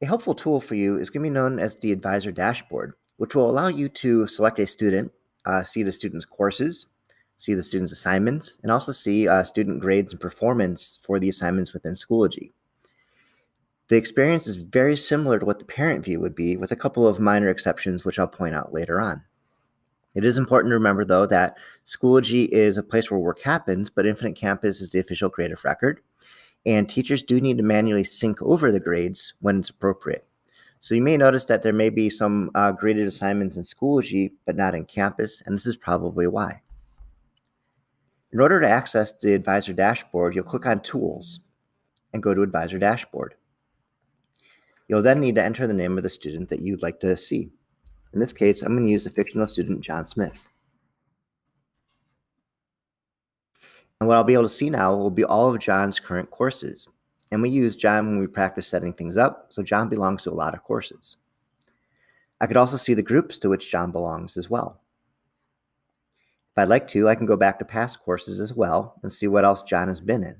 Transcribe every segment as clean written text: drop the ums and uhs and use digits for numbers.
A helpful tool for you is going to be known as the Advisor Dashboard, which will allow you to select a student, see the student's courses, see the student's assignments, and also see student grades and performance for the assignments within Schoology. The experience is very similar to what the parent view would be, with a couple of minor exceptions, which I'll point out later on. It is important to remember, though, that Schoology is a place where work happens, but Infinite Campus is the official grade of record, and teachers do need to manually sync over the grades when it's appropriate. So you may notice that there may be some graded assignments in Schoology, but not in Campus, and this is probably why. In order to access the Advisor Dashboard, you'll click on Tools and go to Advisor Dashboard. You'll then need to enter the name of the student that you'd like to see. In this case, I'm going to use the fictional student, John Smith. And what I'll be able to see now will be all of John's current courses. And we use John when we practice setting things up, so John belongs to a lot of courses. I could also see the groups to which John belongs as well. If I'd like to, I can go back to past courses as well and see what else John has been in.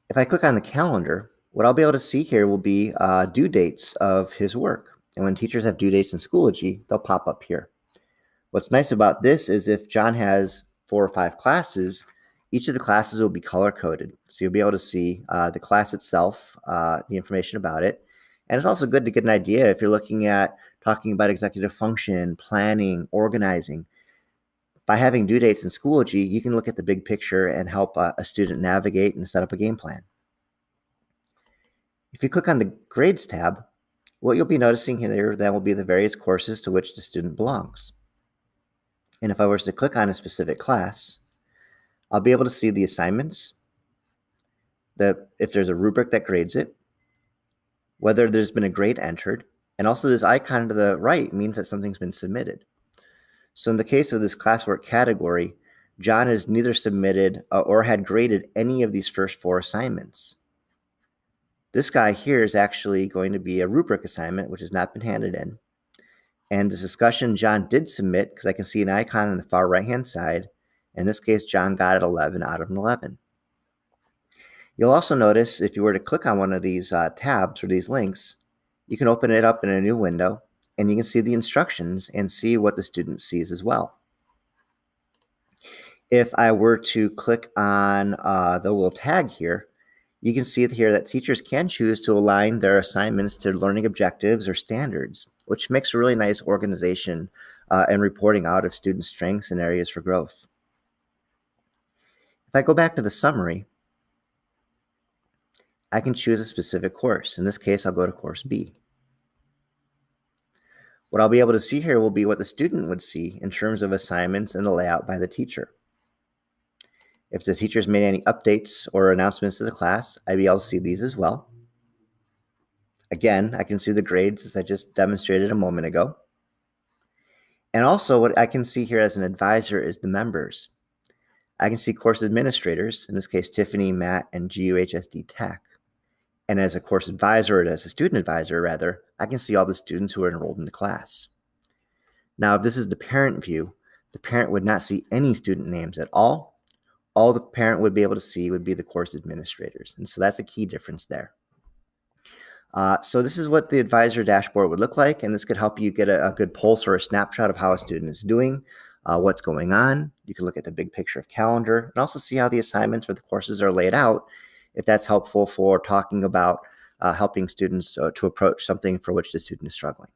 If I click on the calendar, what I'll be able to see here will be due dates of his work. And when teachers have due dates in Schoology, they'll pop up here. What's nice about this is if John has 4 or 5 classes, each of the classes will be color-coded. So you'll be able to see the class itself, the information about it. And it's also good to get an idea if you're looking at talking about executive function, planning, organizing. By having due dates in Schoology, you can look at the big picture and help a student navigate and set up a game plan. If you click on the Grades tab, what you'll be noticing here then will be the various courses to which the student belongs. And if I was to click on a specific class, I'll be able to see the assignments, if there's a rubric that grades it, whether there's been a grade entered, and also this icon to the right means that something's been submitted. So in the case of this classwork category, John has neither submitted or had graded any of these first 4 assignments. This guy here is actually going to be a rubric assignment, which has not been handed in. And this discussion John did submit, because I can see an icon on the far right-hand side. In this case, John got it 11 out of 11. You'll also notice if you were to click on one of these tabs or these links, you can open it up in a new window, and you can see the instructions and see what the student sees as well. If I were to click on the little tag here, you can see here that teachers can choose to align their assignments to learning objectives or standards, which makes a really nice organization and reporting out of student strengths and areas for growth. If I go back to the summary, I can choose a specific course. In this case, I'll go to Course B. What I'll be able to see here will be what the student would see in terms of assignments and the layout by the teacher. If the teacher's made any updates or announcements to the class, I'd be able to see these as well. Again, I can see the grades as I just demonstrated a moment ago. And also what I can see here as an advisor is the members. I can see course administrators, in this case, Tiffany, Matt, and GUHSDtech. And as a course advisor, or as a student advisor rather, I can see all the students who are enrolled in the class. Now, if this is the parent view, the parent would not see any student names at all. All the parent would be able to see would be the course administrators. And so that's a key difference there. So this is what the advisor dashboard would look like, and this could help you get a good pulse or a snapshot of how a student is doing, what's going on. You can look at the big picture of calendar and also see how the assignments or the courses are laid out, if that's helpful for talking about helping students to approach something for which the student is struggling.